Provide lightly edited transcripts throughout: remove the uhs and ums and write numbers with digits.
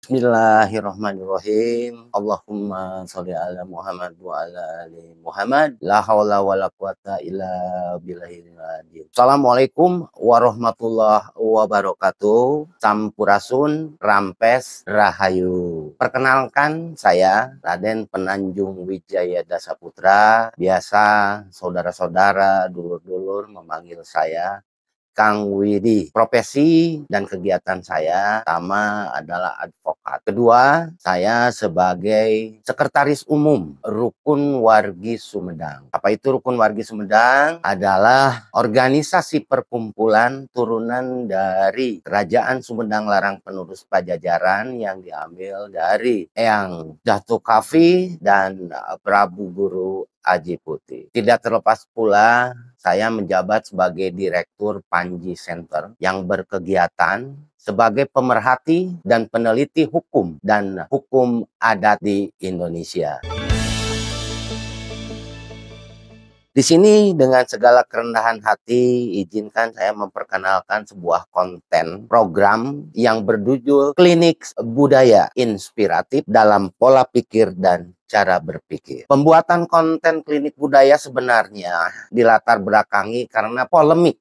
Bismillahirrahmanirrahim. Allahumma sholli ala Muhammad wa ala ali Muhammad. La haula wa la quwata illa billahil azim. Assalamualaikum warahmatullahi wabarakatuh. Sampurasun, Rampes, Rahayu. Perkenalkan saya Raden Penanjung Wijaya Dasaputra. Biasa saudara-saudara, dulur-dulur memanggil saya Kang Widi. Profesi dan kegiatan saya pertama adalah advokat. Kedua, saya sebagai sekretaris umum Rukun Wargi Sumedang. Apa itu Rukun Wargi Sumedang? Adalah organisasi perkumpulan turunan dari Kerajaan Sumedang Larang Penerus Pajajaran yang diambil dari Eyang Datuk Kafi dan Prabu Guru Aji Putih. Tidak terlepas pula saya menjabat sebagai Direktur Panji Center yang berkegiatan sebagai pemerhati dan peneliti hukum dan hukum adat di Indonesia. Di sini dengan segala kerendahan hati, izinkan saya memperkenalkan sebuah konten program yang berjudul Klinik Budaya Inspiratif dalam Pola Pikir dan Cara Berpikir. Pembuatan konten klinik budaya sebenarnya dilatar belakangi karena polemik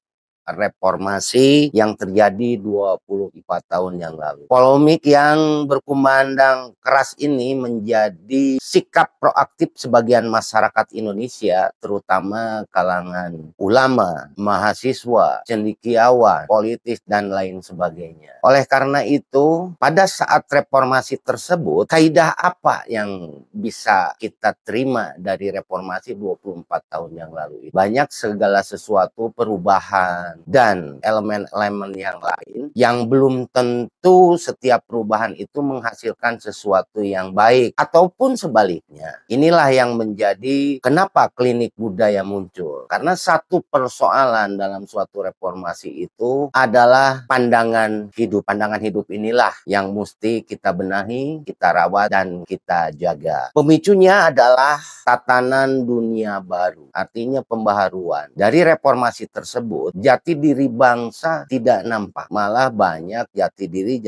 reformasi yang terjadi 24 tahun yang lalu. Polemik yang berkumandang keras ini menjadi sikap proaktif sebagian masyarakat Indonesia, terutama kalangan ulama, mahasiswa, cendekiawan, politis, dan lain sebagainya. Oleh karena itu, pada saat reformasi tersebut, kaidah apa yang bisa kita terima dari reformasi 24 tahun yang lalu? Banyak segala sesuatu perubahan dan elemen-elemen yang lain yang belum tentu setiap perubahan itu menghasilkan sesuatu yang baik ataupun sebaliknya. Inilah yang menjadi kenapa klinik budaya muncul. Karena satu persoalan dalam suatu reformasi itu adalah pandangan hidup. Pandangan hidup inilah yang mesti kita benahi, kita rawat, dan kita jaga. Pemicunya adalah tatanan dunia baru, artinya pembaharuan. Dari reformasi tersebut, jati diri bangsa tidak nampak. Malah banyak jati diri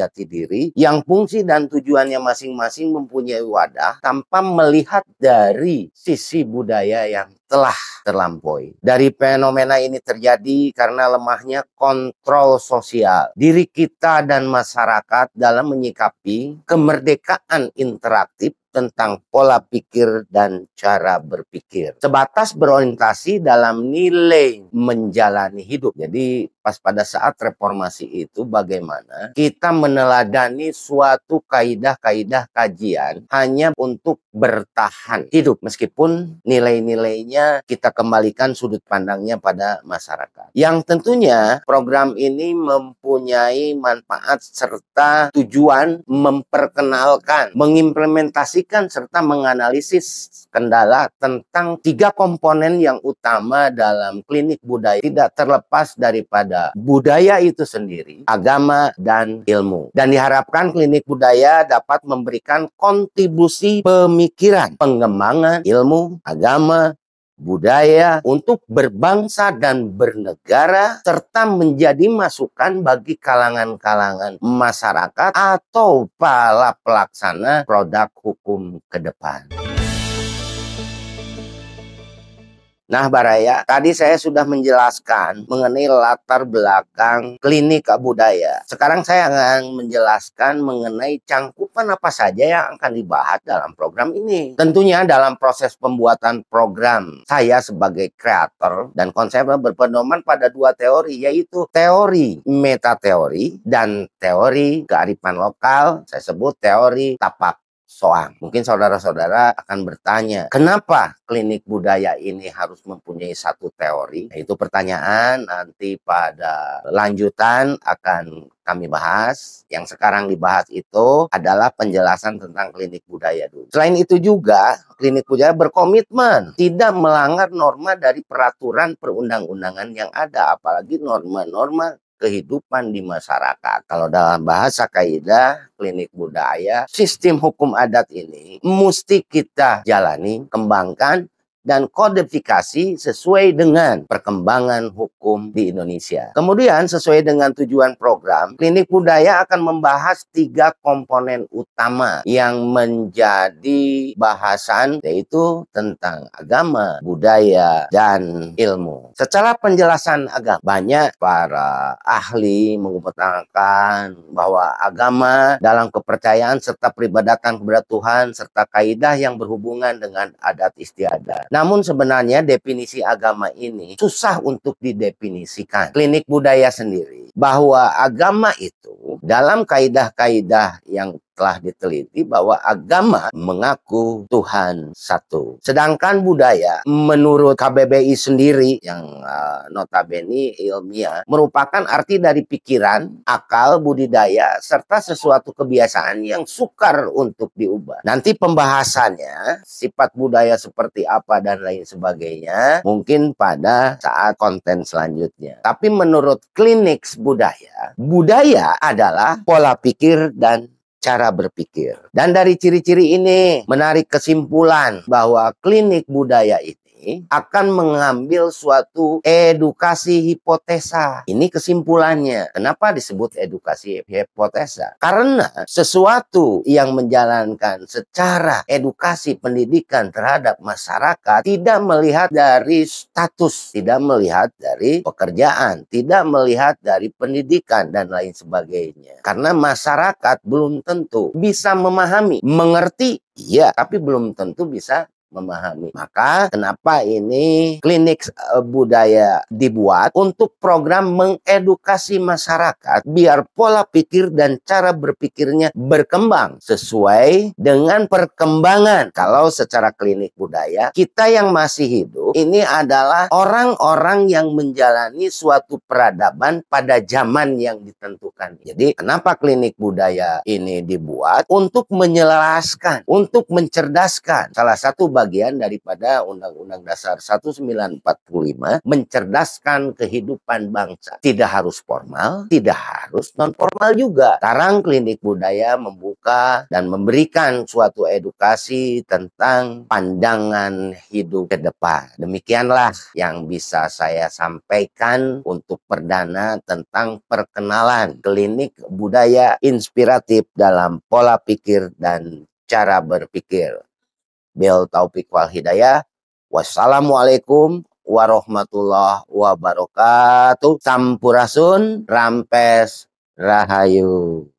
yang fungsi dan tujuannya masing-masing mempunyai wadah tanpa melihat dari sisi budaya yang telah terlampaui. Dari fenomena ini terjadi karena lemahnya kontrol sosial diri kita dan masyarakat dalam menyikapi kemerdekaan interaktif tentang pola pikir dan cara berpikir. Sebatas berorientasi dalam nilai menjalani hidup. Jadi pas pada saat reformasi itu bagaimana kita meneladani suatu kaidah-kaidah kajian hanya untuk bertahan hidup. Meskipun nilai-nilainya kita kembalikan sudut pandangnya pada masyarakat. Yang tentunya program ini mempunyai manfaat serta tujuan memperkenalkan, mengimplementasikan serta menganalisis kendala tentang 3 komponen yang utama dalam klinik budaya, tidak terlepas daripada budaya itu sendiri, agama, dan ilmu. Dan diharapkan klinik budaya dapat memberikan kontribusi pemikiran, pengembangan ilmu, agama, budaya untuk berbangsa dan bernegara, serta menjadi masukan bagi kalangan-kalangan masyarakat atau para pelaksana produk hukum ke depan. Nah, Baraya, tadi saya sudah menjelaskan mengenai latar belakang klinik budaya. Sekarang saya akan menjelaskan mengenai cangkupan apa saja yang akan dibahas dalam program ini. Tentunya dalam proses pembuatan program, saya sebagai kreator dan konsepnya berpedoman pada 2 teori, yaitu teori metateori dan teori kearifan lokal. Saya sebut teori tapak soang. Mungkin saudara-saudara akan bertanya, kenapa klinik budaya ini harus mempunyai satu teori? Nah, itu pertanyaan nanti pada lanjutan akan kami bahas. Yang sekarang dibahas itu adalah penjelasan tentang klinik budaya dulu. Selain itu juga, klinik budaya berkomitmen tidak melanggar norma dari peraturan perundang-undangan yang ada, apalagi norma-norma kehidupan di masyarakat. Kalau dalam bahasa kaidah klinik budaya, sistem hukum adat ini mesti kita jalani, kembangkan, dan kodifikasi sesuai dengan perkembangan hukum di Indonesia. Kemudian sesuai dengan tujuan program, Klinik Budaya akan membahas 3 komponen utama yang menjadi bahasan, yaitu tentang agama, budaya, dan ilmu. Secara penjelasan agama, banyak para ahli mengutarakan bahwa agama dalam kepercayaan serta peribadatan kepada Tuhan serta kaidah yang berhubungan dengan adat istiadat. Namun sebenarnya definisi agama ini susah untuk didefinisikan. Klinik Budaya sendiri bahwa agama itu dalam kaidah-kaidah yang telah diteliti bahwa agama mengaku Tuhan satu. Sedangkan budaya menurut KBBI sendiri yang notabene ilmiah merupakan arti dari pikiran, akal, budidaya, serta sesuatu kebiasaan yang sukar untuk diubah. Nanti pembahasannya sifat budaya seperti apa dan lain sebagainya mungkin pada saat konten selanjutnya. Tapi menurut Klinik Budaya, budaya adalah pola pikir dan cara berpikir. Dan dari ciri-ciri ini menarik kesimpulan bahwa Klinik Budaya ini akan mengambil suatu edukasi hipotesa. Ini kesimpulannya. Kenapa disebut edukasi hipotesa? Karena sesuatu yang menjalankan secara edukasi pendidikan terhadap masyarakat tidak melihat dari status, tidak melihat dari pekerjaan, tidak melihat dari pendidikan dan lain sebagainya. Karena masyarakat belum tentu bisa memahami, mengerti, iya, tapi belum tentu bisa memahami. Maka kenapa ini Klinik Budaya dibuat untuk program mengedukasi masyarakat biar pola pikir dan cara berpikirnya berkembang sesuai dengan perkembangan. Kalau secara Klinik Budaya, kita yang masih hidup ini adalah orang-orang yang menjalani suatu peradaban pada zaman yang ditentukan. Jadi kenapa Klinik Budaya ini dibuat? Untuk menyelaraskan, untuk mencerdaskan. Salah satu bagian daripada Undang-Undang Dasar 1945 mencerdaskan kehidupan bangsa. Tidak harus formal, tidak harus non formal juga. Sekarang Klinik Budaya membuka dan memberikan suatu edukasi tentang pandangan hidup ke depan. Demikianlah yang bisa saya sampaikan untuk perdana tentang perkenalan Klinik Budaya Inspiratif dalam pola pikir dan cara berpikir. Bil taufik wal hidayah. Wassalamualaikum warahmatullahi wabarakatuh. Sampurasun, rampes, rahayu.